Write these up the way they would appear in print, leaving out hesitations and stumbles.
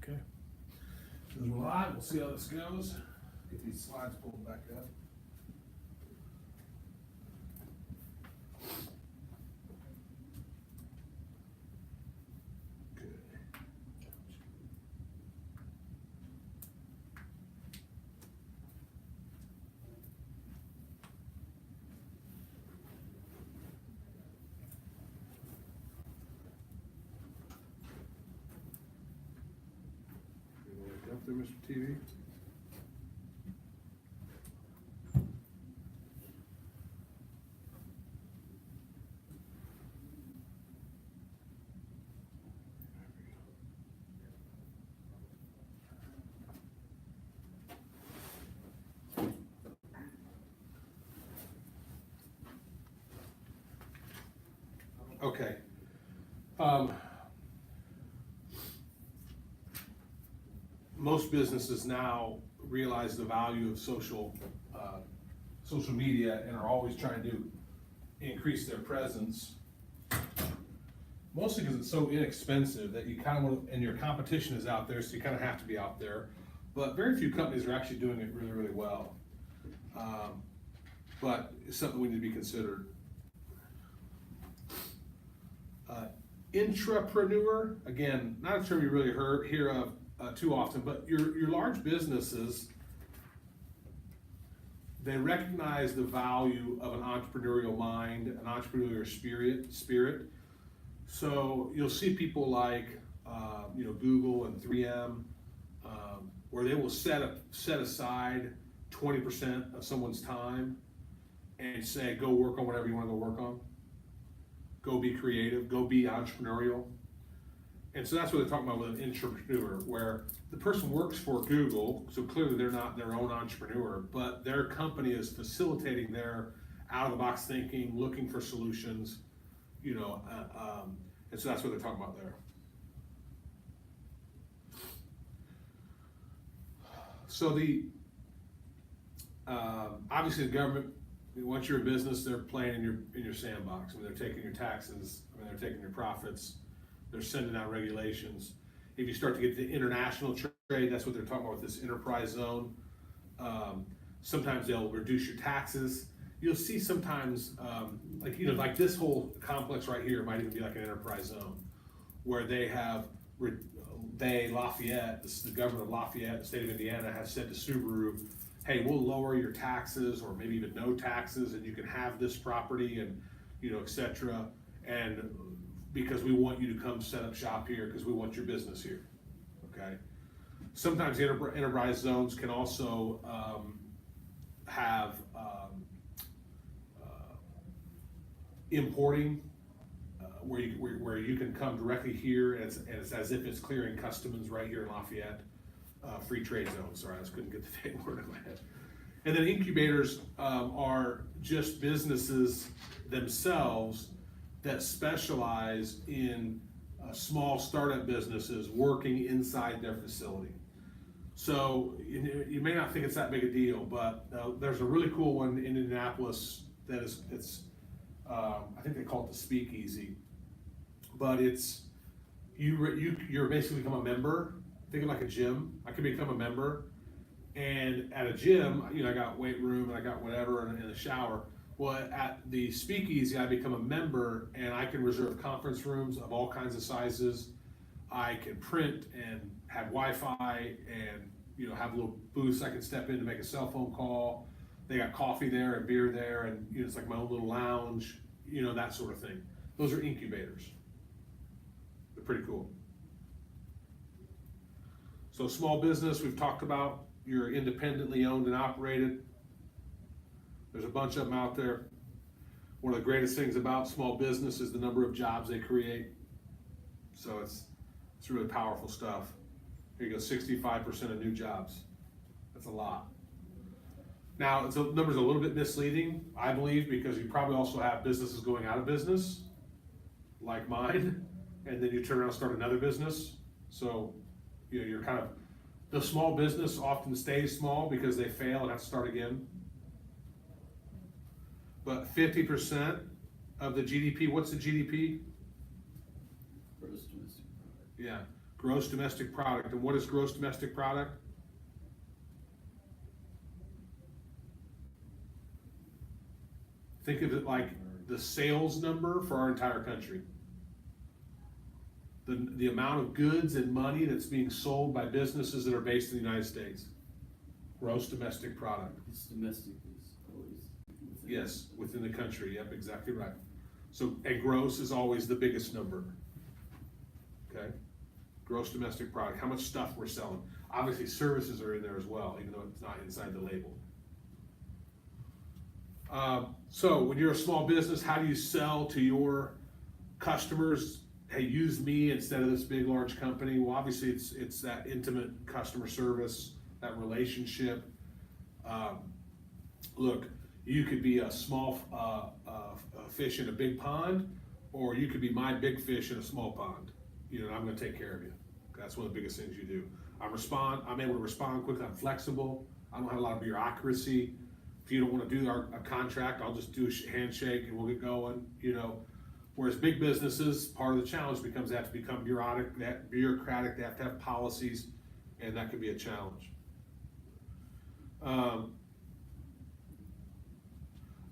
Okay. As we're live, we'll see how this goes. Get these slides pulled back up. Good. You wanna get up there, Mr. TV? Okay. Most businesses now realize the value of social media and are always trying to increase their presence. Mostly because it's so inexpensive that you kind of want to, and your competition is out there, so you kind of have to be out there. But very few companies are actually doing it really, really well. But it's something we need to be considered. Intrapreneur, again, not a term you really hear of too often, but your large businesses, they recognize the value of an entrepreneurial mind, an entrepreneurial spirit. So you'll see people like Google and 3M, where they will set aside 20% of someone's time and say, go work on whatever you want to go work on. Go be creative, go be entrepreneurial. And so that's what they're talking about with an intrapreneur, where the person works for Google, so clearly they're not their own entrepreneur, but their company is facilitating their out-of-the-box thinking, looking for solutions, and so that's what they're talking about there. So obviously the government, once you're a business, they're playing in your sandbox. I mean, they're taking your taxes, they're taking your profits, they're sending out regulations. If you start to get to international trade, that's what they're talking about with this enterprise zone. Sometimes they'll reduce your taxes. You'll see sometimes, like this whole complex right here might even be like an enterprise zone, where they have, Lafayette, this is the government of Lafayette, the state of Indiana, has said to Subaru, hey, we'll lower your taxes, or maybe even no taxes, and you can have this property, and et cetera. And because we want you to come set up shop here, because we want your business here. Okay. Sometimes enterprise zones can also have importing, where you can come directly here, and it's as if it's clearing customs right here in Lafayette. Free trade zones. Sorry, I just couldn't get the dang word in my head. And then incubators are just businesses themselves that specialize in small startup businesses working inside their facility. So you may not think it's that big a deal, but there's a really cool one in Indianapolis that it's I think they call it the Speakeasy, but it's you're basically become a member. Think of like a gym. I can become a member, and at a gym, I got weight room and I got whatever and a shower. Well, at the Speakeasy, I become a member, and I can reserve conference rooms of all kinds of sizes. I can print and have Wi-Fi, and have little booths I can step in to make a cell phone call. They got coffee there and beer there, and it's like my own little lounge, that sort of thing. Those are incubators. They're pretty cool. So small business, we've talked about, you're independently owned and operated. There's a bunch of them out there. One of the greatest things about small business is the number of jobs they create. So it's really powerful stuff. Here you go, 65% of new jobs. That's a lot. Now, the number's a little bit misleading, I believe, because you probably also have businesses going out of business, like mine, and then you turn around and start another business. So you're kind of, the small business often stays small because they fail and have to start again. But 50% of the GDP, what's the GDP? Gross domestic product. Yeah, Gross domestic product. And what is gross domestic product? Think of it like the sales number for our entire country. The amount of goods and money that's being sold by businesses that are based in the United States. Gross domestic product. It's domestic is always within. Yes, within the country, yep, exactly right. So, and gross is always the biggest number. Okay? Gross domestic product, how much stuff we're selling. Obviously, services are in there as well, even though it's not inside the label. So, when you're a small business, how do you sell to your customers? Hey, use me instead of this big, large company. Well, obviously, it's that intimate customer service, that relationship. Look, you could be a small fish in a big pond, or you could be my big fish in a small pond. You know, I'm going to take care of you. That's one of the biggest things you do. I'm able to respond quickly. I'm flexible. I don't have a lot of bureaucracy. If you don't want to do a contract, I'll just do a handshake and we'll get going. You know, whereas big businesses, part of the challenge becomes they have to become bureaucratic. They have to have policies, and that could be a challenge.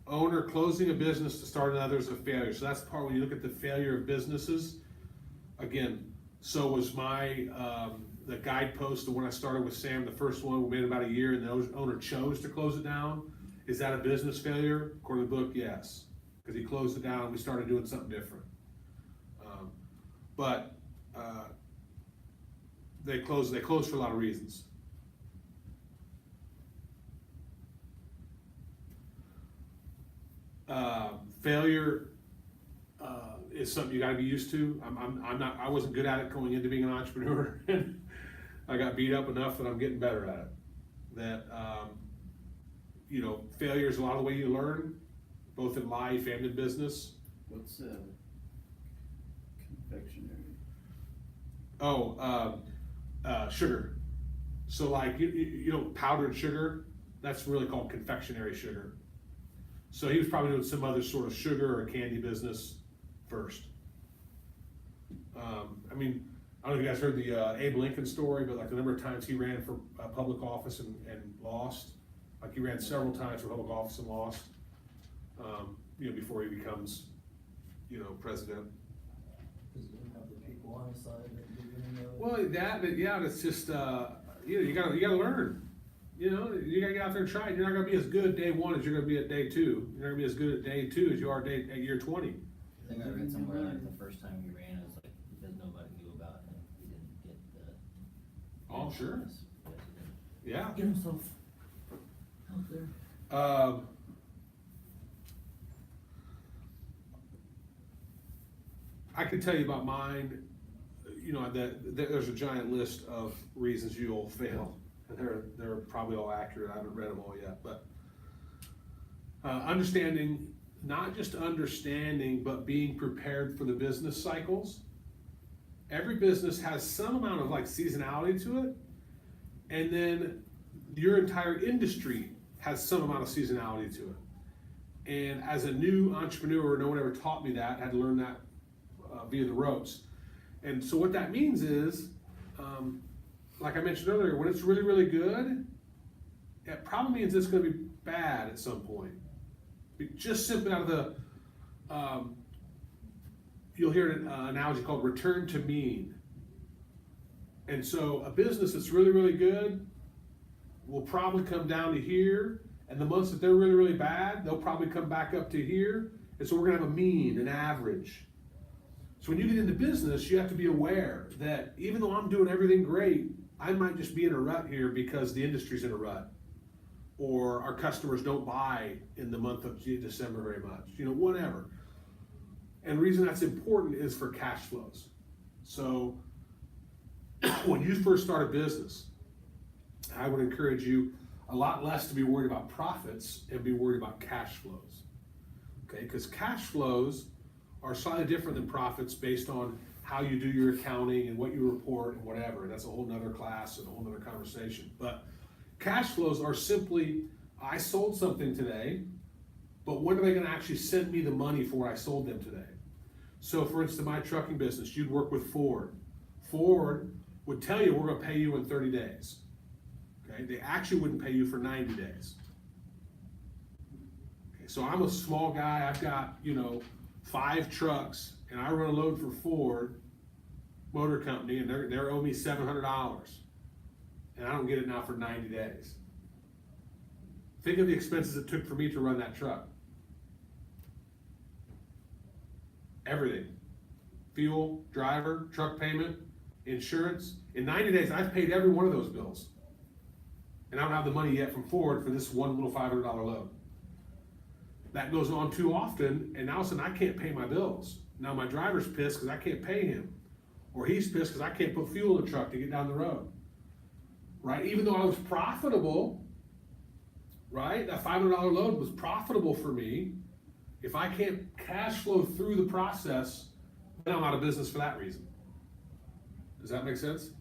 Owner closing a business to start another is a failure. So that's the part when you look at the failure of businesses. Again, so was my the guidepost. The one I started with Sam, the first one we made about a year, and the owner chose to close it down. Is that a business failure? According to the book, yes, because he closed it down and we started doing something different. But they closed for a lot of reasons. Failure is something you got to be used to. I wasn't good at it going into being an entrepreneur. I got beat up enough that I'm getting better at it. That you know, failure is a lot of the way you learn, both in life and in business. What's confectionery? Oh, sugar. So like you know, powdered sugar. That's really called confectionery sugar. So he was probably doing some other sort of sugar or candy business first. I mean, I don't know if you guys heard the Abe Lincoln story, but like the number of times he ran for public office and lost. Like he ran several times for public office and lost. You know, before he becomes, you know, president. Because you didn't have the people on his side at the beginning of it. Well, yeah, that's just you know, you gotta learn. You know, you gotta get out there and try it. You're not gonna be as good day one as you're gonna be at day two. You're not gonna be as good at day two as you are at year 20. I think I read somewhere like the first time he ran, it was like because nobody knew about him, he didn't get the. Oh, sure. Yes, he did. Yeah. Get himself out there. I can tell you about mine. You know, there's a giant list of reasons you'll fail. And they're probably all accurate. I haven't read them all yet, but understanding, not just understanding, but being prepared for the business cycles. Every business has some amount of like seasonality to it, and then your entire industry has some amount of seasonality to it. And as a new entrepreneur, no one ever taught me that. I had to learn that via the ropes. And so what that means is, like I mentioned earlier, when it's really, really good, it probably means it's going to be bad at some point. Just simply out of the, you'll hear an analogy called return to mean. And so a business that's really, really good will probably come down to here, and the months that they're really, really bad, they'll probably come back up to here. And so we're going to have a mean, an average. So when you get into business, you have to be aware that even though I'm doing everything great, I might just be in a rut here because the industry's in a rut, or our customers don't buy in the month of December very much, you know, whatever. And the reason that's important is for cash flows. So when you first start a business, I would encourage you a lot less to be worried about profits and be worried about cash flows. Okay, because cash flows are slightly different than profits based on how you do your accounting and what you report and whatever. That's a whole nother class and a whole nother conversation. But cash flows are simply, I sold something today, but when are they going to actually send me the money for what I sold them today? So for instance, my trucking business, you'd work with Ford. Ford would tell you, we're gonna pay you in 30 days. Okay, they actually wouldn't pay you for 90 days. Okay, so I'm a small guy, I've got, 5 trucks, and I run a load for Ford Motor Company, and they're owing me $700. And I don't get it now for 90 days. Think of the expenses it took for me to run that truck. Everything. Fuel, driver, truck payment, insurance. In 90 days, I've paid every one of those bills. And I don't have the money yet from Ford for this one little $500 load. That goes on too often, and now all of a sudden I can't pay my bills. Now my driver's pissed because I can't pay him. Or he's pissed because I can't put fuel in the truck to get down the road. Right? Even though I was profitable, right? That $500 load was profitable for me. If I can't cash flow through the process, then I'm out of business for that reason. Does that make sense?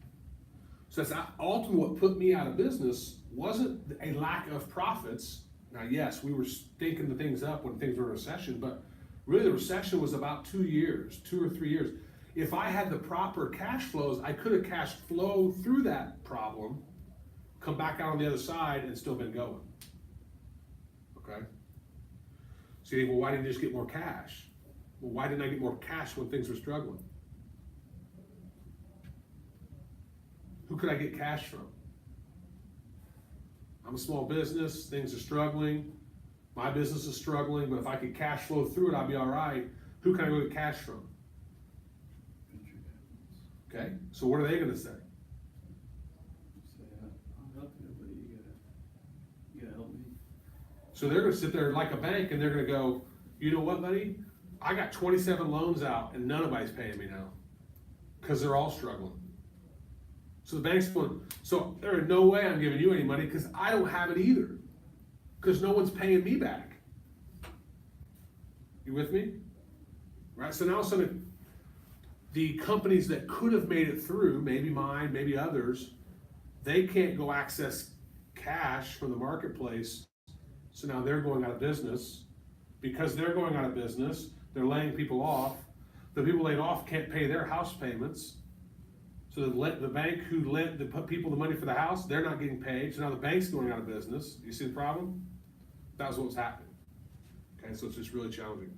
So that's ultimately what put me out of business. Wasn't a lack of profits. Now, yes, we were stinking the things up when things were in recession, but really the recession was about 2 years, 2 or 3 years. If I had the proper cash flows, I could have cash flow through that problem, come back out on the other side, and still been going. Okay? So you think, well, why didn't you just get more cash? Well, why didn't I get more cash when things were struggling? Who could I get cash from? I'm a small business, things are struggling, my business is struggling, but if I could cash flow through it, I'd be all right. Who can I go get cash from? Venture capitals. Okay, so what are they gonna say? Say, I'll help you, but you gotta help me. So they're gonna sit there like a bank and they're gonna go, you know what, buddy? I got 27 loans out and none of anybody's paying me now. Cause they're all struggling. So the bank's going, so there is no way I'm giving you any money because I don't have it either. Because no one's paying me back. You with me? Right, so now all of a sudden, the companies that could have made it through, maybe mine, maybe others, they can't go access cash from the marketplace. So now they're going out of business. Because they're going out of business, they're laying people off. The people laid off can't pay their house payments. So the bank who lent the people the money for the house, they're not getting paid. So now the bank's going out of business. You see the problem? That was what was happening. Okay, so it's just really challenging.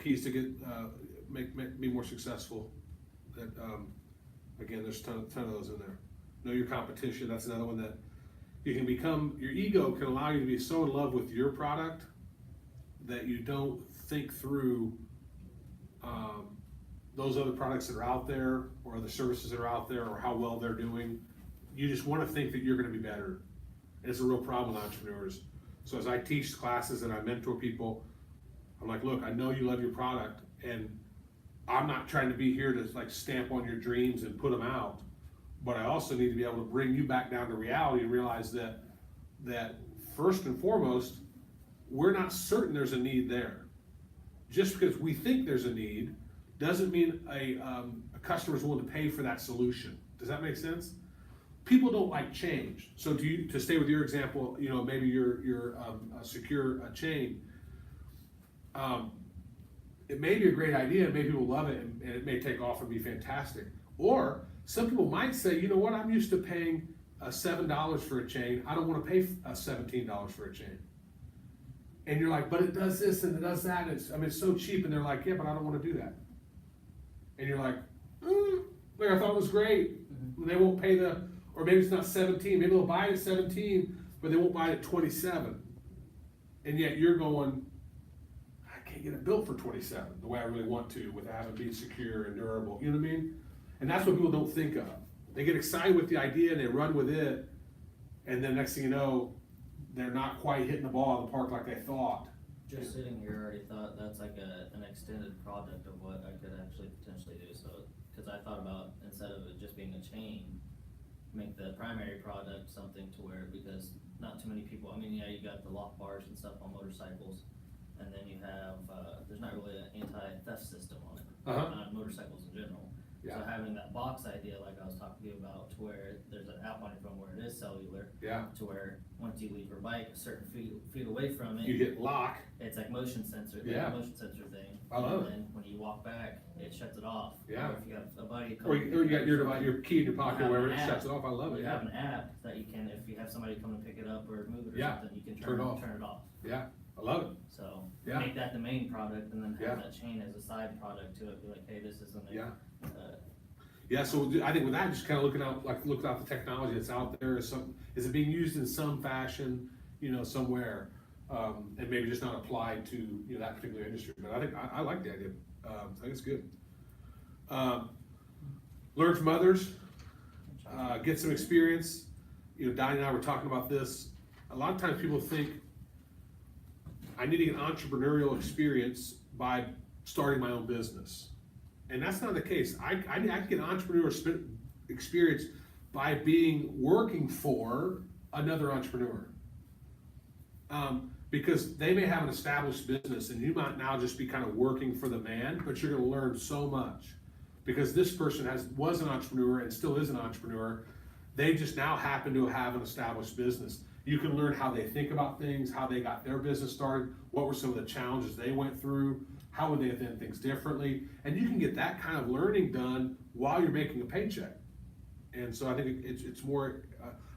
Keys to get be more successful. That again, there's a ton of those in there. Know your competition. That's another one that you can become. Your ego can allow you to be so in love with your product that you don't think through those other products that are out there, or the services that are out there, or how well they're doing. You just want to think that you're going to be better. And it's a real problem with entrepreneurs. So as I teach classes and I mentor people, I'm like, look, I know you love your product, and I'm not trying to be here to like stamp on your dreams and put them out, but I also need to be able to bring you back down to reality and realize that first and foremost, we're not certain there's a need there. Just because we think there's a need doesn't mean a customer is willing to pay for that solution. Does that make sense? People don't like change. So to stay with your example, maybe you're secure a chain. It may be a great idea, maybe people love it, and it may take off and be fantastic. Or some people might say, you know what, I'm used to paying $7 for a chain. I don't want to pay $17 for a chain. And you're like, but it does this and it does that. It's so cheap. And they're like, yeah, but I don't want to do that. And you're like, I thought it was great. And they won't pay or maybe it's not 17. Maybe they'll buy it at 17, but they won't buy it at 27. And yet you're going, I can't get it built for 27 the way I really want to, without it being secure and durable. You know what I mean? And that's what people don't think of. They get excited with the idea and they run with it. And then next thing you know, they're not quite hitting the ball in the park like they thought. Just sitting here, I already thought that's like an extended project of what I could actually potentially do. So, because I thought about, instead of it just being a chain, make the primary product something to where, because not too many people, you got the lock bars and stuff on motorcycles, and then you have, there's not really an anti-theft system on it, on motorcycles in general. So Yeah. having that box idea, like I was talking to you about, to where there's an app on your phone where it is cellular, Yeah, to where once you leave your bike a certain feet away from you it, hit lock, it's like motion sensor, Yeah. motion sensor thing. I love it. And then when you walk back, it shuts it off. Yeah. Or if you have a buddy. or you got your key in your pocket, have wherever an it app. shuts it off, I love it, You have yeah, an app that you can, if you have somebody come and pick it up or move it or Yeah. something, you can Turn it off. turn it off. yeah, I love it, So, Yeah. make that the main product and then Yeah. have that chain as a side product to it, be like, hey, this isn't yeah. uh, Yeah, so I think with that, just kind of looking out the technology that's out there, is it being used in some fashion, somewhere, and maybe just not applied to, that particular industry, but I think, I like the idea, I think it's good. Learn from others, get some experience, Donnie and I were talking about this, a lot of times people think, I need to get entrepreneurial experience by starting my own business. And that's not the case. I can get entrepreneurial experience by working for another entrepreneur. Because they may have an established business and you might now just be kind of working for the man, but you're gonna learn so much. Because this person was an entrepreneur and still is an entrepreneur. They just now happen to have an established business. You can learn how they think about things, how they got their business started, what were some of the challenges they went through, how would they have done things differently, and you can get that kind of learning done while you're making a paycheck. And so I think it's more,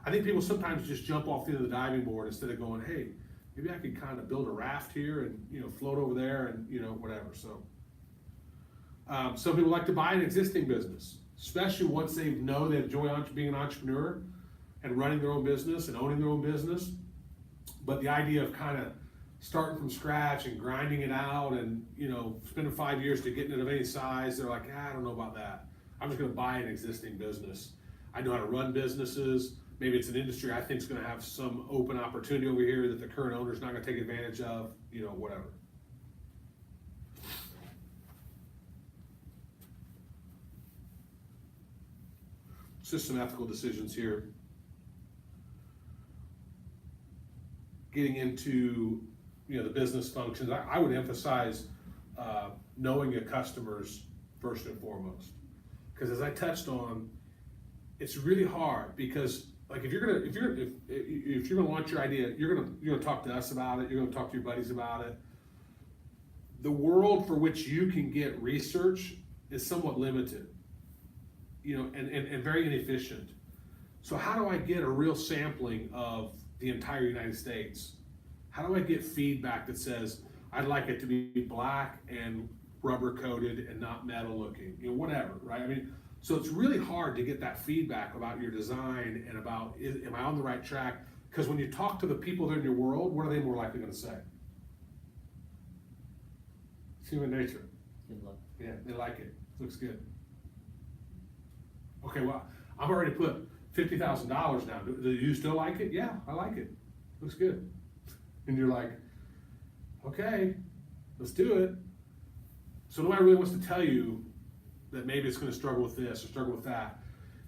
I think people sometimes just jump off into the diving board instead of going, hey, maybe I could kind of build a raft here and, float over there and, whatever, so. Some people like to buy an existing business, especially once they know they enjoy being an entrepreneur and running their own business and owning their own business. But the idea of kind of starting from scratch and grinding it out and, spending 5 years to getting it of any size, they're like, I don't know about that. I'm just gonna buy an existing business. I know how to run businesses. Maybe it's an industry I think is gonna have some open opportunity over here that the current owner's not gonna take advantage of, whatever. It's just some ethical decisions here. Getting into, the business functions, I would emphasize knowing your customers first and foremost. Because as I touched on, it's really hard because like if you're gonna launch your idea, you're gonna talk to us about it, you're gonna talk to your buddies about it. The world for which you can get research is somewhat limited, and very inefficient. So how do I get a real sampling of the entire United States? How do I get feedback that says, I'd like it to be black and rubber coated and not metal looking, whatever, right? I mean, so it's really hard to get that feedback about your design and about, am I on the right track? Because when you talk to the people that are in your world, what are they more likely gonna say? It's human nature. good luck. Yeah, they like it, looks good. Okay, well, I've already put $50,000 now, do you still like it? Yeah, I like it, looks good. And you're like, okay, let's do it. So nobody really wants to tell you that maybe it's gonna struggle with this or struggle with that.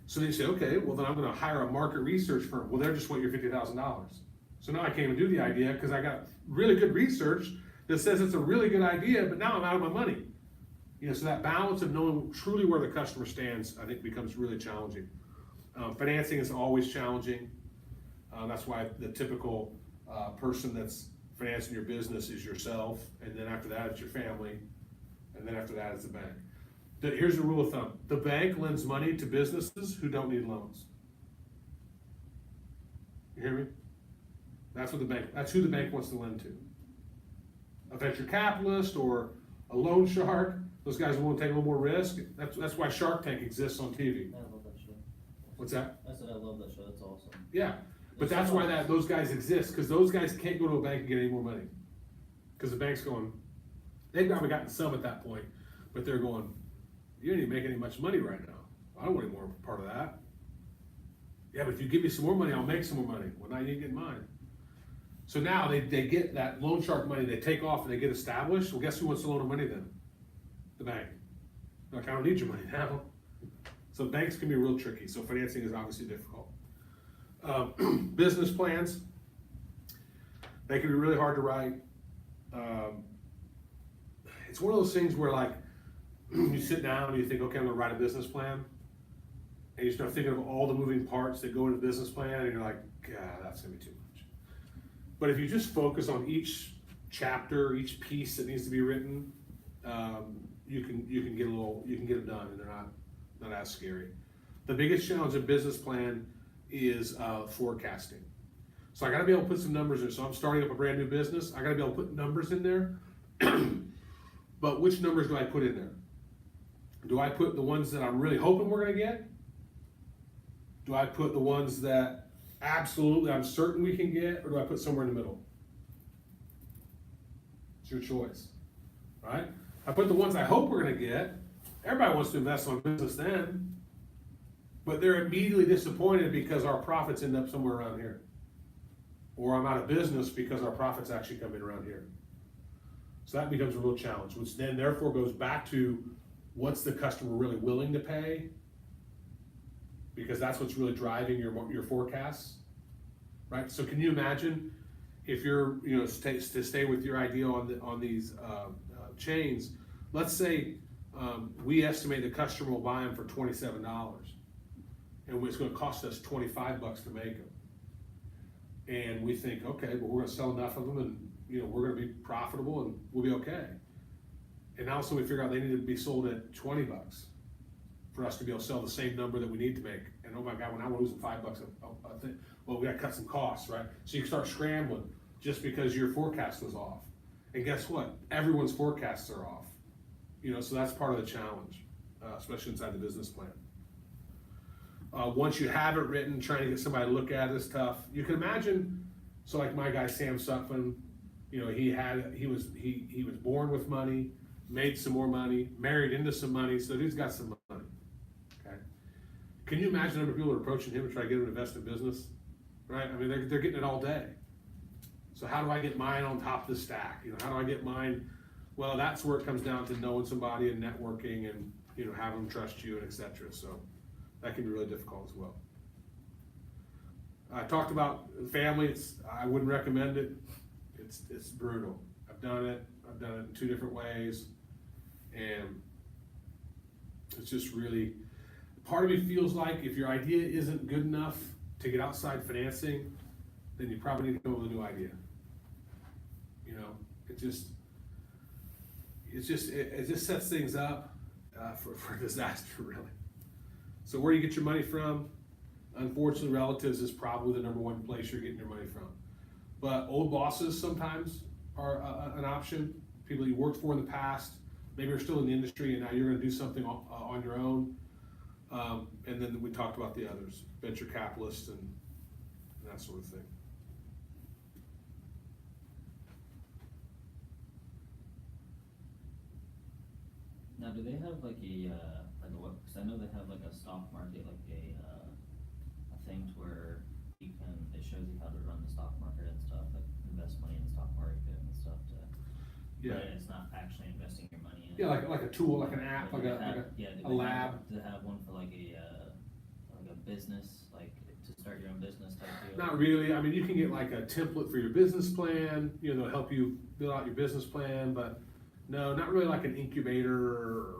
So then you say, okay, well then I'm gonna hire a market research firm. Well, they're just want your $50,000. So now I can't even do the idea because I got really good research that says it's a really good idea, but now I'm out of my money. So that balance of knowing truly where the customer stands, I think becomes really challenging. Financing is always challenging. That's why the typical person that's financing your business is yourself, and then after that it's your family, and then after that it's the bank. Here's the rule of thumb. The bank lends money to businesses who don't need loans. You hear me? That's who the bank wants to lend to. A venture capitalist or a loan shark, those guys will want to take a little more risk. That's why Shark Tank exists on TV. I love that show. What's that? I said I love that show, that's awesome. Yeah, but that's why those guys exist, because those guys can't go to a bank and get any more money. Because the bank's going, they've probably gotten some at that point, but they're going, you don't even make any much money right now. I don't want any more part of that. Yeah, but if you give me some more money, I'll make some more money. Well, now you ain't getting mine. So now they get that loan shark money, they take off and they get established. Well, guess who wants to loan them money then? The bank. Like, I don't need your money now. So banks can be real tricky. So financing is obviously difficult. Business plans, they can be really hard to write. It's one of those things where like, you sit down and you think, okay, I'm gonna write a business plan. And you start thinking of all the moving parts that go into the business plan, and you're like, God, that's gonna be too much. But if you just focus on each chapter, each piece that needs to be written, you can get it done, and they're not as scary. The biggest challenge in business plan is forecasting. So I gotta be able to put some numbers in. So I'm starting up a brand new business. I gotta be able to put numbers in there. But which numbers do I put in there? Do I put the ones that I'm really hoping we're gonna get? Do I put the ones that absolutely I'm certain we can get, or do I put somewhere in the middle? It's your choice, right? I put the ones I hope we're gonna get. Everybody wants to invest in my business then, but they're immediately disappointed because our profits end up somewhere around here. Or I'm out of business because our profits actually come in around here. So that becomes a real challenge, which then therefore goes back to what's the customer really willing to pay? Because that's what's really driving your forecasts, right? So can you imagine if you're, to stay with your idea on these chains, let's say we estimate the customer will buy them for $27, and it's going to cost us $25 to make them. And we think, okay, but we're going to sell enough of them, and we're going to be profitable, and we'll be okay. And also we figure out they need to be sold at $20 for us to be able to sell the same number that we need to make. And oh my God, when I'm losing $5 a thing, well, we got to cut some costs, right? So you start scrambling just because your forecast was off. And guess what? Everyone's forecasts are off. So that's part of the challenge, especially inside the business plan. Once you have it written, trying to get somebody to look at it is tough. You can imagine, so like my guy Sam Sutphin, he was born with money, made some more money, married into some money, so dude's got some money. Okay, can you imagine the number of people approaching him and try to get him to invest in business? Right? I mean, they're getting it all day. So how do I get mine on top of the stack? How do I get mine? Well, that's where it comes down to knowing somebody and networking and having them trust you and etc. So that can be really difficult as well. I talked about family. I wouldn't recommend it. It's brutal. I've done it in 2 different ways, and it's just really, part of me feels like if your idea isn't good enough to get outside financing, then you probably need to come up with a new idea. It just sets things up for disaster, really. So where do you get your money from? Unfortunately, relatives is probably the number one place you're getting your money from. But old bosses sometimes are an option. People you worked for in the past, maybe you're still in the industry and now you're going to do something on your own. And then we talked about the others, venture capitalists and that sort of thing. Now, do they have like a what? Because I know they have like a stock market, like a thing to where it shows you how to run the stock market and stuff, like invest money in the stock market and stuff. Yeah. But it's not actually investing your money in. Yeah, like a tool, like an app, like a lab. To have one for like a business, like to start your own business type deal. Not really. I mean, you can get like a template for your business plan. They'll help you build out your business plan, but no, not really like an incubator or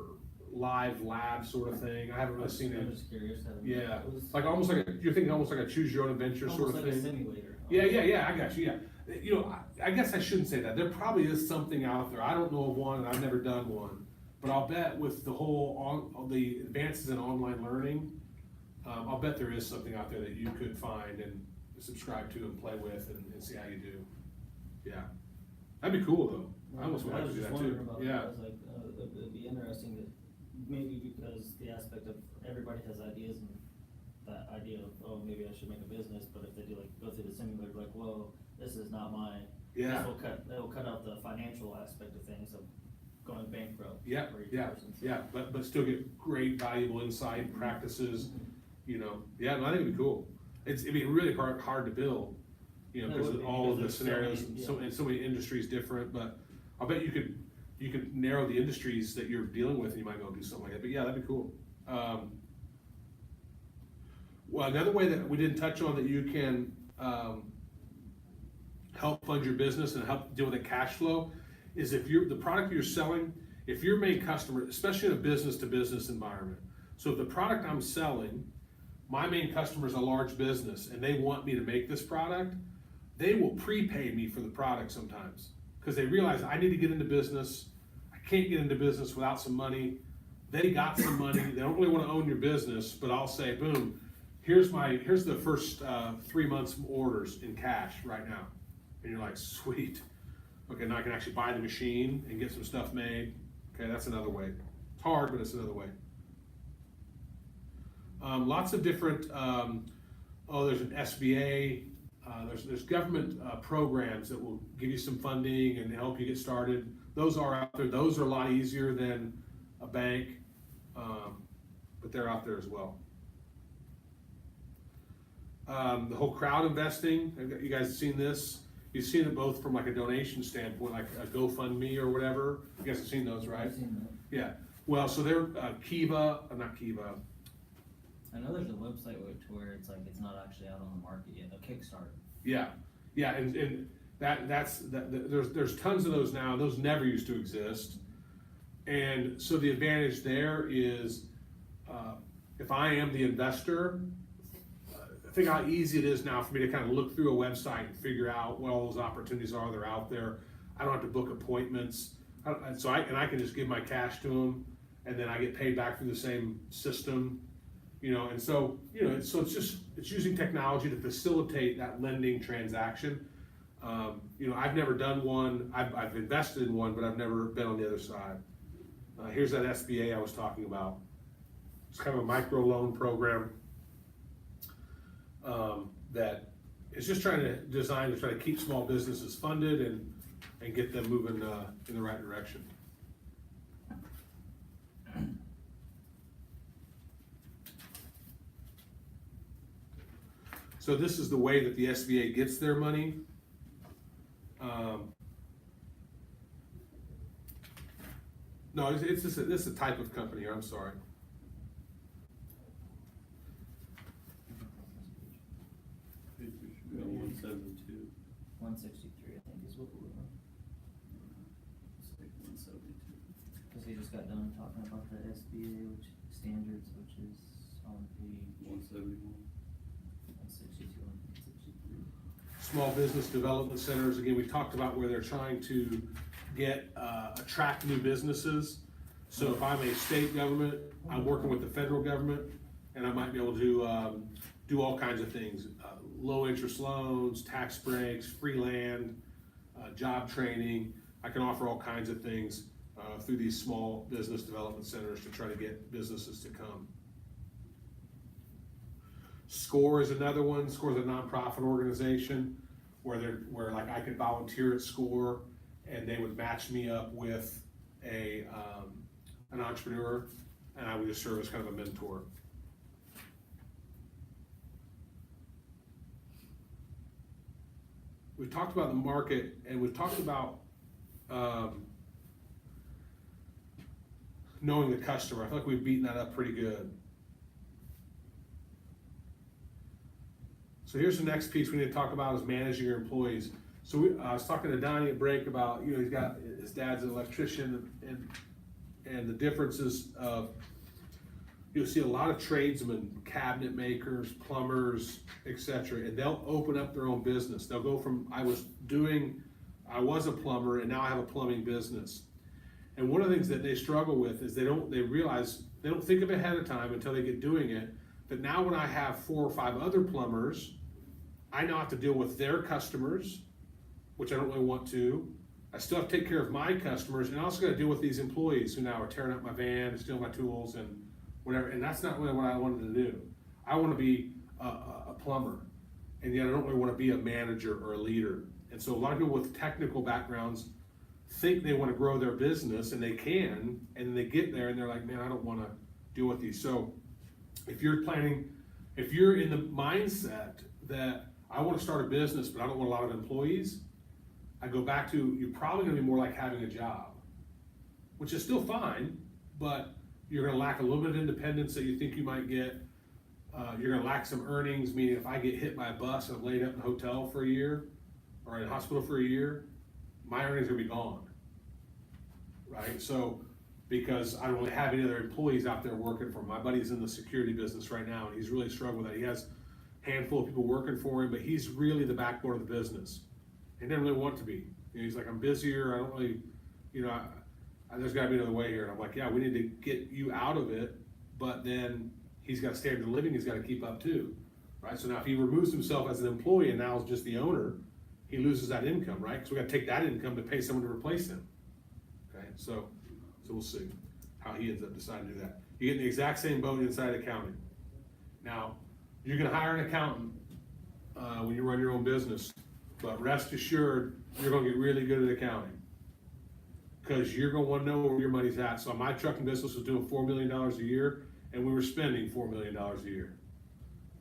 live lab sort of thing. I haven't really seen it. I'm just curious. Yeah, like almost like you're thinking almost like a choose your own adventure sort of like thing. A simulator. Yeah. I got you. Yeah, I guess I shouldn't say that. There probably is something out there. I don't know of one, and I've never done one. But I'll bet with the advances in online learning, I'll bet there is something out there that you could find and subscribe to and play with and see how you do. Yeah, that'd be cool though. I almost would like to do that too. Yeah. I was like, it'd be interesting that maybe because the aspect of everybody has ideas and that idea of, oh, maybe I should make a business, but if they do go through the simulator, like, whoa, this is not mine. Yeah. That'll cut out the financial aspect of things of going bankrupt. Yeah, for each yeah, person. yeah, but still get great valuable insight, practices, yeah, no, I think it'd be cool. It'd be really hard to build, because of all of the scenarios, and so many industries different, but I'll bet you could narrow the industries that you're dealing with and you might go do something like that, but yeah, that'd be cool. Well, another way that we didn't touch on that you can help fund your business and help deal with the cash flow is if the product you're selling if your main customer, especially in a business to business environment, so if the product I'm selling, my main customer is a large business and they want me to make this product, they will prepay me for the product sometimes. Because they realize I need to get into business, I can't get into business without some money. They got some money, they don't really want to own your business, but I'll say, boom, here's the first 3 months orders in cash right now. And you're like, sweet. Okay, now I can actually buy the machine and get some stuff made. Okay, that's another way. It's hard, but it's another way. Lots of different, there's an SBA, there's government programs that will give you some funding and help you get started. Those are out there. Those are a lot easier than a bank, but they're out there as well. The whole crowd investing, you guys have seen this? You've seen it both from like a donation standpoint, like a GoFundMe or whatever. You guys have seen those, right? I've seen that. Yeah. Well, so they're not Kiva. I know there's a website to where it's like, it's not actually out on the market yet, a Kickstarter. Yeah, and there's tons of those now. Those never used to exist. And so the advantage there is, if I am the investor, think how easy it is now for me to kind of look through a website and figure out what all those opportunities are. They're out there. I don't have to book appointments. I can just give my cash to them, and then I get paid back through the same system, and so it's using technology to facilitate that lending transaction. I've never done one. I've invested in one, but I've never been on the other side. Here's that SBA I was talking about. It's kind of a micro loan program that is just trying to keep small businesses funded and get them moving in the right direction. So this is the way that the SBA gets their money. No, this is a type of company here, I'm sorry. Page we should go 172. 163, I think is what we're on. Let's take 172. Cause he just got done talking about the SBA, which standards, which is on page 171. 162 and 163. Small business development centers, again, we talked about where they're trying to attract new businesses. So if I'm a state government, I'm working with the federal government, and I might be able to do all kinds of things. Low interest loans, tax breaks, free land, job training. I can offer all kinds of things through these small business development centers to try to get businesses to come. SCORE is another one. SCORE is a nonprofit organization where like I could volunteer at SCORE and they would match me up with an entrepreneur, and I would just serve as kind of a mentor. We've talked about the market, and we've talked about knowing the customer. I feel like we've beaten that up pretty good. So here's the next piece we need to talk about is managing your employees. So I was talking to Donnie at break about, he's got, his dad's an electrician, and the differences of, you'll see a lot of tradesmen, cabinet makers, plumbers, etc., and they'll open up their own business. They'll go from, I was a plumber and now I have a plumbing business. And one of the things that they struggle with is they don't think of it ahead of time until they get doing it, that now when I have 4 or 5 other plumbers, I now have to deal with their customers, which I don't really want to. I still have to take care of my customers, and I also got to deal with these employees who now are tearing up my van, stealing my tools, and whatever. And that's not really what I wanted to do. I want to be a plumber, and yet I don't really want to be a manager or a leader. And so a lot of people with technical backgrounds think they want to grow their business, and they can, and they get there and they're like, man, I don't want to deal with these. So if you're in the mindset that I want to start a business, but I don't want a lot of employees, I go back to, you're probably gonna be more like having a job, which is still fine, but you're gonna lack a little bit of independence that you think you might get. You're gonna lack some earnings, meaning if I get hit by a bus and I'm laid up in a hotel for a year, or in a hospital for a year, my earnings are gonna be gone. right? So, because I don't really have any other employees out there working for him. My buddy's in the security business right now, and he's really struggling with that. He has a handful of people working for him, but he's really the backbone of the business. He didn't really want to be. You know, he's like, I'm busier, I don't really, you know, there's gotta be another way here. And I'm like, yeah, we need to get you out of it, but then he's got a standard of living he's gotta keep up too, right? So now if he removes himself as an employee and now is just the owner, he loses that income, right? Because we gotta take that income to pay someone to replace him. Okay, so we'll see how he ends up deciding to do that. You get in the exact same boat inside accounting. Now, you're gonna hire an accountant when you run your own business, but rest assured, you're gonna get really good at accounting. Because you're gonna wanna know where your money's at. So my trucking business was doing $4 million a year, and we were spending $4 million a year.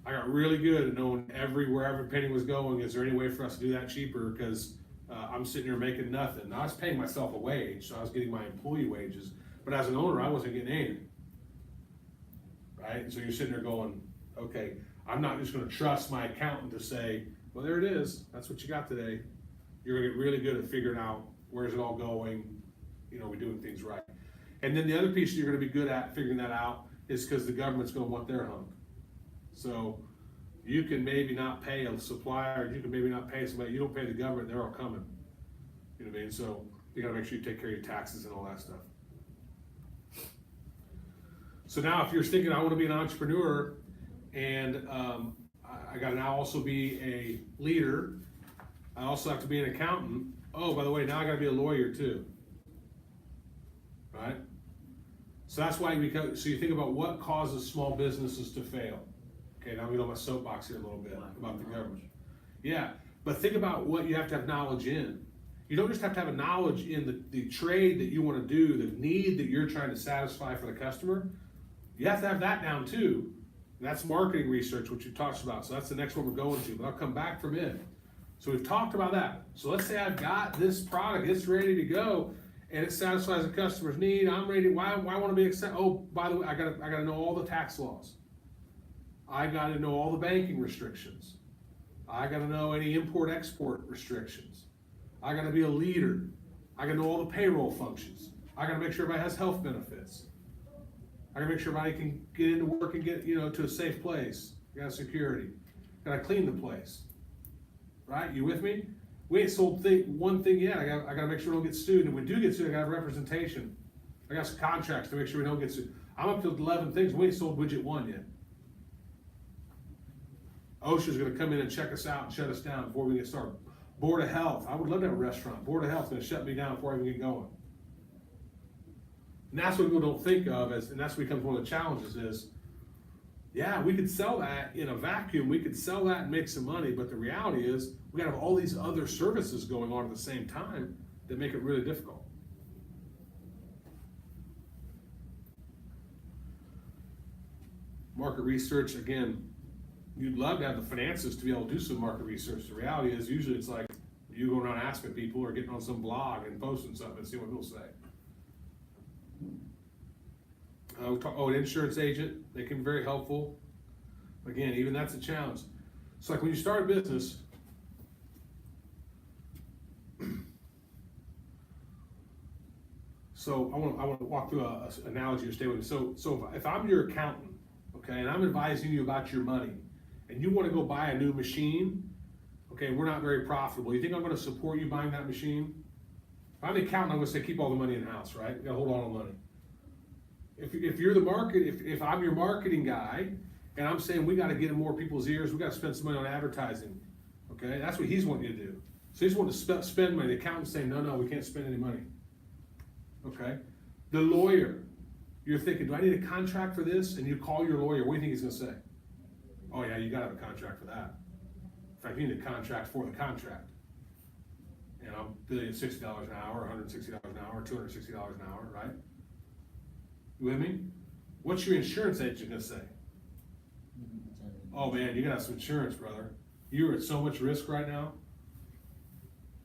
I got really good at knowing where every penny was going. Is there any way for us to do that cheaper? Because I'm sitting here making nothing. Now, I was paying myself a wage, so I was getting my employee wages, but as an owner, I wasn't getting anything. Right? So you're sitting there going, okay, I'm not just gonna trust my accountant to say, well, there it is, that's what you got today. You're gonna get really good at figuring out where's it all going, you know, we're doing things right. And then the other piece you're gonna be good at figuring that out is because the government's gonna want their hunk. So you can maybe not pay a supplier, you can maybe not pay somebody, you don't pay the government, they're all coming. You know what I mean? So you gotta make sure you take care of your taxes and all that stuff. So now if you're thinking, I wanna be an entrepreneur and I gotta now also be a leader, I also have to be an accountant. Oh, by the way, now I gotta be a lawyer too. Right? So that's why so you think about what causes small businesses to fail. Okay, now we go on my soapbox here a little bit about the government. Yeah, but think about what you have to have knowledge in. You don't just have to have a knowledge in the trade that you want to do, the need that you're trying to satisfy for the customer. You have to have that down too. And that's marketing research, which you talked about. So that's the next one we're going to, but I'll come back from it. So we've talked about that. So let's say I've got this product, it's ready to go, and it satisfies the customer's need. I'm ready. Why want to be accepted? Oh, by the way, I gotta know all the tax laws. I gotta know all the banking restrictions. I gotta know any import-export restrictions. I gotta be a leader. I gotta know all the payroll functions. I gotta make sure everybody has health benefits. I gotta make sure everybody can get into work and get, to a safe place. I got security. Gotta clean the place. Right? You with me? We ain't sold one thing yet. I gotta make sure we don't get sued. And if we do get sued, I gotta have representation. I got some contracts to make sure we don't get sued. I'm up to 11 things. We ain't sold widget 1 yet. OSHA's gonna come in and check us out and shut us down before we get started. Board of Health. I would love to have a restaurant. Board of Health's gonna shut me down before I even get going. And that's what people don't think of and that's what becomes one of the challenges is, yeah, we could sell that in a vacuum, we could sell that and make some money, but the reality is, we gotta have all these other services going on at the same time that make it really difficult. Market research, again, you'd love to have the finances to be able to do some market research. The reality is, usually it's like, you going around asking people or getting on some blog and posting something and see what people say. An insurance agent, they can be very helpful. Again, even that's a challenge. It's like when you start a business, so I want to walk through an analogy to stay with me. So if I'm your accountant, okay, and I'm advising you about your money, and you want to go buy a new machine, okay, we're not very profitable. You think I'm going to support you buying that machine? If I'm the accountant, I'm going to say keep all the money in house, right? You got to hold all the money. If you're the if I'm your marketing guy, and I'm saying we got to get in more people's ears, we got to spend some money on advertising, okay? That's what he's wanting you to do. So he's wanting to spend money. The accountant's saying, no, we can't spend any money, okay? The lawyer, you're thinking, do I need a contract for this? And you call your lawyer, what do you think he's going to say? Oh yeah, you got to have a contract for that. In fact, you need a contract for the contract. And I'm billing you $60 an hour, $160 an hour, $260 an hour, right? You with me? What's your insurance agent gonna say? Oh man, you gotta have some insurance, brother. You're at so much risk right now,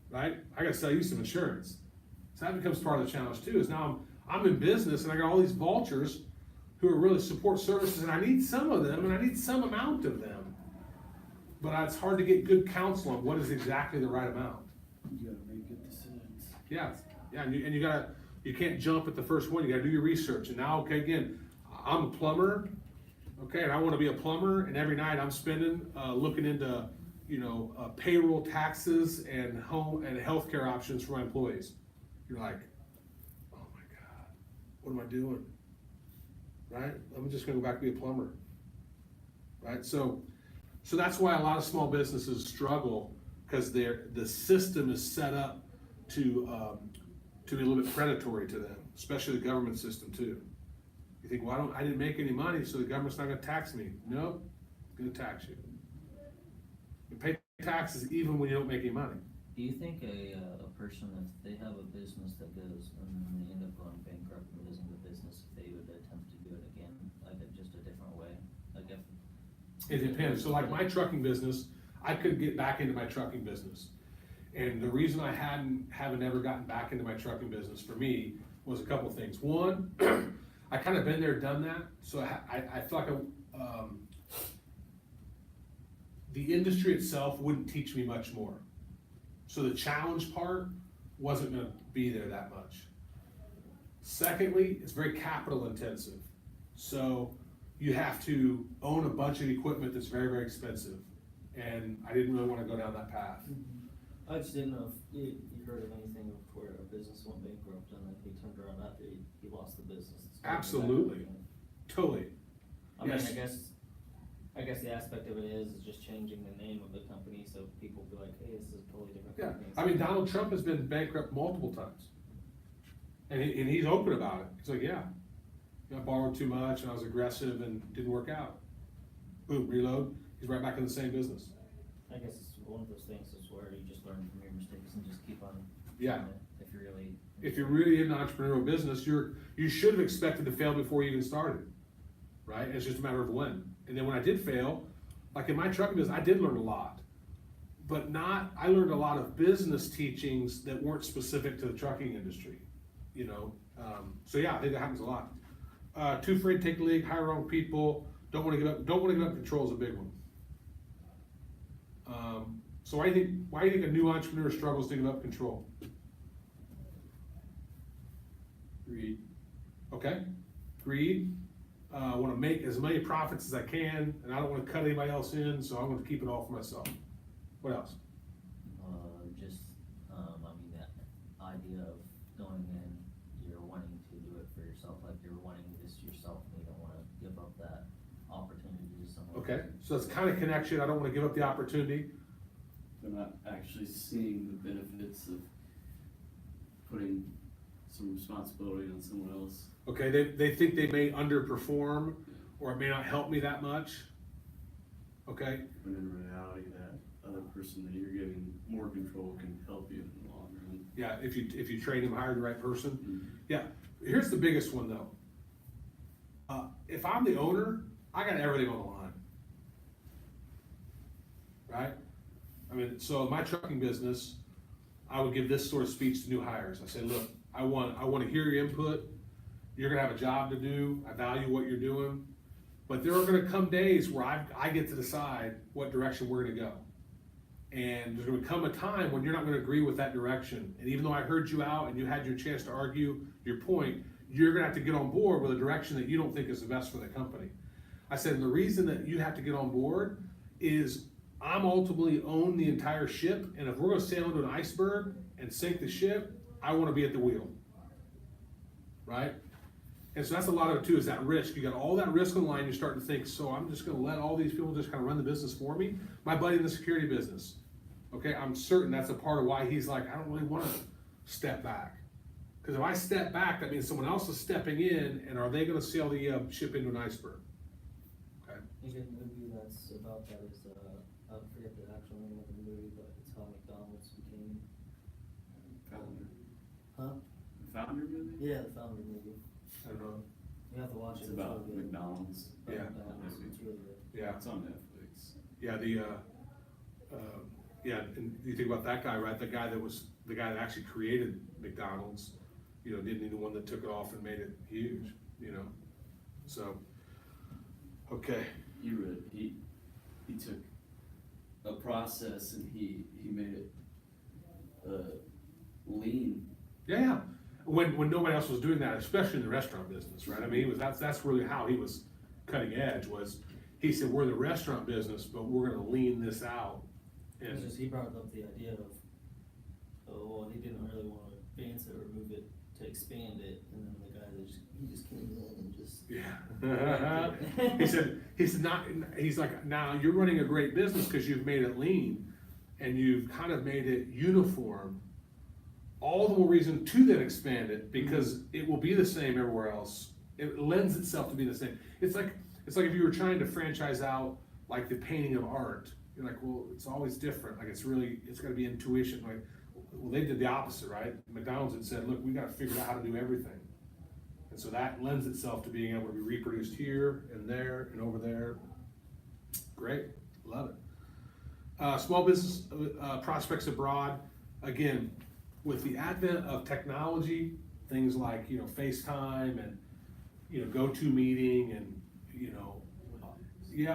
right? I gotta sell you some insurance. So that becomes part of the challenge too, is now I'm in business and I got all these vultures who are really support services and I need some of them and I need some amount of them. But it's hard to get good counsel on what is exactly the right amount. You gotta make good decisions. Yeah, and you gotta, You can't jump at the first one, you gotta do your research, and now, okay, again, I'm a plumber, okay, and I wanna be a plumber, and every night I'm spending, looking into, payroll taxes and home and healthcare options for my employees. You're like, oh my God, what am I doing? Right? I'm just gonna go back to be a plumber. Right? So that's why a lot of small businesses struggle, because the system is set up to be a little bit predatory to them, especially the government system too. You think, well, I didn't make any money, so the government's not gonna tax me. Nope, it's gonna tax you. You pay taxes even when you don't make any money. Do you think a person, if they have a business that goes and then they end up going bankrupt and losing the business, if they would attempt to do it again, like just a different way? Like if. It depends. So like my trucking business, I could get back into my trucking business. And the reason I haven't ever gotten back into my trucking business for me was a couple things. One, I kind of been there, done that. So I feel like the industry itself wouldn't teach me much more. So the challenge part wasn't gonna be there that much. Secondly, it's very capital intensive. So you have to own a bunch of equipment that's very, very expensive. And I didn't really wanna go down that path. I just didn't know if you heard of anything of where a business went bankrupt and then he turned around after he lost the business. Absolutely. Totally. I mean, Yes. I guess the aspect of it is just changing the name of the company, so people feel like, hey, this is a totally different Yeah, company. I mean, Donald Trump has been bankrupt multiple times. And he's open about it. He's like, yeah, I borrowed too much and I was aggressive and didn't work out. Boom, reload, he's right back in the same business. I guess it's one of those things is where you just learn from your mistakes and just keep on. Yeah. doing it If you're really in an entrepreneurial business, you should have expected to fail before you even started, right? It's just a matter of when. And then when I did fail, like in my trucking business, I did learn a lot. But I learned a lot of business teachings that weren't specific to the trucking industry, So yeah, I think that happens a lot. Too afraid to take the lead, hire wrong people, don't wanna give up control is a big one. So why do you think a new entrepreneur struggles to give up control? Greed. Okay, greed, wanna make as many profits as I can, and I don't wanna cut anybody else in, so I want to keep it all for myself. What else? I mean, that idea of going in, you're wanting to do it for yourself, like you're wanting this yourself, and you don't wanna give up that opportunity to someone. Okay, so it's kind of connection, I don't wanna give up the opportunity. They're not actually seeing the benefits of putting some responsibility on someone else. Okay, they think they may underperform, or it may not help me that much. Okay, When in reality, that other person that you're giving more control can help you in the long run. yeah, if you train them, hire the right person. Mhm. Yeah, here's the biggest one though. If I'm the owner, I got everything on the line. Right? I mean, so in my trucking business, I would give this sort of speech to new hires. I say, look, I want to hear your input. You're gonna have a job to do. I value what you're doing. But there are gonna come days where I get to decide what direction we're gonna go. And there's gonna come a time when you're not gonna agree with that direction. And even though I heard you out and you had your chance to argue your point, you're gonna have to get on board with a direction that you don't think is the best for the company. I said, and the reason that you have to get on board is I'm ultimately own the entire ship, and if we're gonna sail into an iceberg and sink the ship, I wanna be at the wheel. Right? And so that's a lot of it too, is that risk. You got all that risk on the line, you're starting to think, so I'm just gonna let all these people just kind of run the business for me? My buddy in the security business, okay, I'm certain that's a part of why he's like, I don't really wanna step back. Cause if I step back, that means someone else is stepping in, and are they gonna sail the ship into an iceberg? Okay, A good movie that's about that is, I forget the actual name of the movie, but it's how McDonald's became. Founder. Huh? The Founder movie? Yeah, the Founder movie. I don't know, You have to watch It's it. about really good. McDonald's. Yeah. It's really good. yeah. It's on Netflix. Yeah, and you think about that guy, right? The guy that actually created McDonald's, didn't he the one that took it off and made it huge, So, okay, He took a process and he made it lean. yeah. when nobody else was doing that, especially in the restaurant business, right? I mean, that's really how he was cutting edge was, he said, we're the restaurant business, but we're gonna lean this out. It's And, just, he brought up the idea of, oh, well, he didn't really wanna advance it or move it to expand it, and then the guy that he just came in and just. yeah. He's like, now you're running a great business because you've made it lean and you've kind of made it uniform. All the more reason to then expand it because it will be the same everywhere else. It lends itself to be the same. It's like if you were trying to franchise out like the painting of art. You're like, well, it's always different. Like it's gotta be intuition. Like, well, they did the opposite, right? McDonald's had said, look, we gotta figure out how to do everything. And so that lends itself to being able to be reproduced here and there and over there. Great, love it. Small business prospects abroad. Again, with the advent of technology, things like, FaceTime and, GoToMeeting and,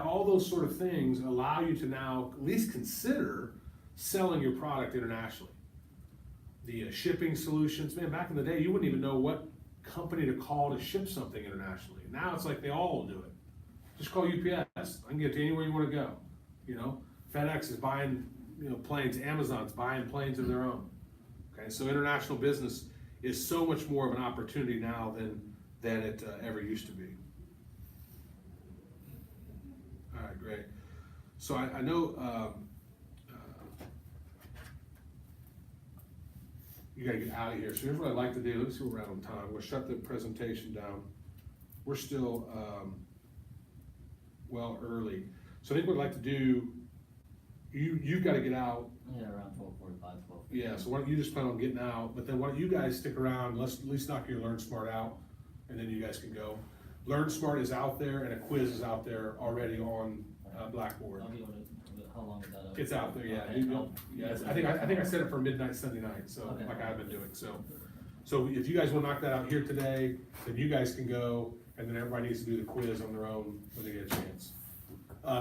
all those sort of things allow you to now at least consider selling your product internationally. The shipping solutions, man, back in the day, you wouldn't even know what company to call to ship something internationally. Now it's like they all do it. Just call UPS. I can get to anywhere you want to go. FedEx is buying, planes. Amazon's buying planes of their own. Okay, so international business is so much more of an opportunity now than it ever used to be. All right, great. So I know you gotta get out of here. So here's what I'd like to do. Let's see where we're at on time. We'll shut the presentation down. We're still well early. So I think what I'd like to do, you've got to get out. Yeah, around 12:45, 12:50. Yeah, so why don't you just plan on getting out, but then why don't you guys stick around, let's at least knock your Learn Smart out, and then you guys can go. Learn Smart is out there, and a quiz is out there already on Blackboard. I'll be able to, how long is that up? It's out there, yeah. Okay, I think I set it for midnight Sunday night, so, Okay. like I've been doing, so if you guys will knock that out here today, then you guys can go, and then everybody needs to do the quiz on their own when they get a chance.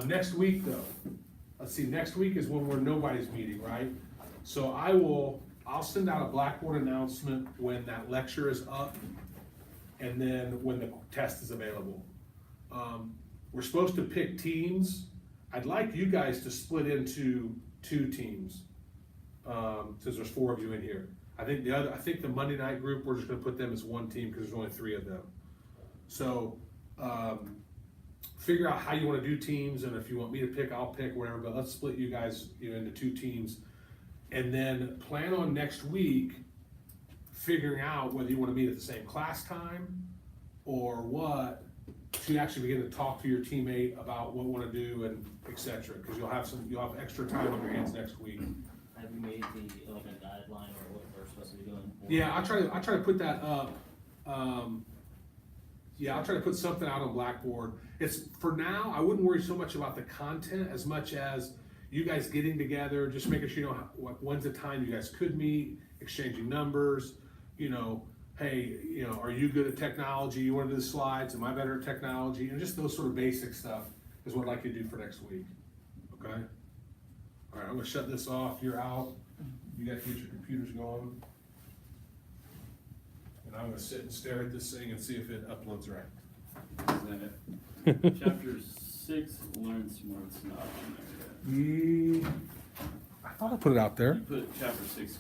Next week though, let's see, next week is when nobody's meeting, right? So I'll send out a Blackboard announcement when that lecture is up, and then when the test is available. We're supposed to pick teams. I'd like you guys to split into 2 teams, since there's 4 of you in here. I think the Monday night group, we're just gonna put them as one team because there's only 3 of them. So, figure out how you wanna do teams, and if you want me to pick, I'll pick, whatever, but let's split you guys into 2 teams. And then plan on next week figuring out whether you wanna meet at the same class time or what, to actually begin to talk to your teammate about what we wanna do and et cetera, because you'll have extra time on your hands next week. Have you made the, like a guideline or what we're supposed to be doing? Yeah, I'll try to put that up. I'll try to put something out on Blackboard. It's, for now, I wouldn't worry so much about the content as much as you guys getting together, just making sure when's the time you guys could meet, exchanging numbers, hey, are you good at technology? You wanna do the slides? Am I better at technology? And just those sort of basic stuff is what I'd like you to do for next week, okay? All right, I'm gonna shut this off. You're out. You guys get your computers going. And I'm gonna sit and stare at this thing and see if it uploads right. Is that it? Chapter 6, Learn Smart's not in there yet. I thought I put it out there. You put chapter 6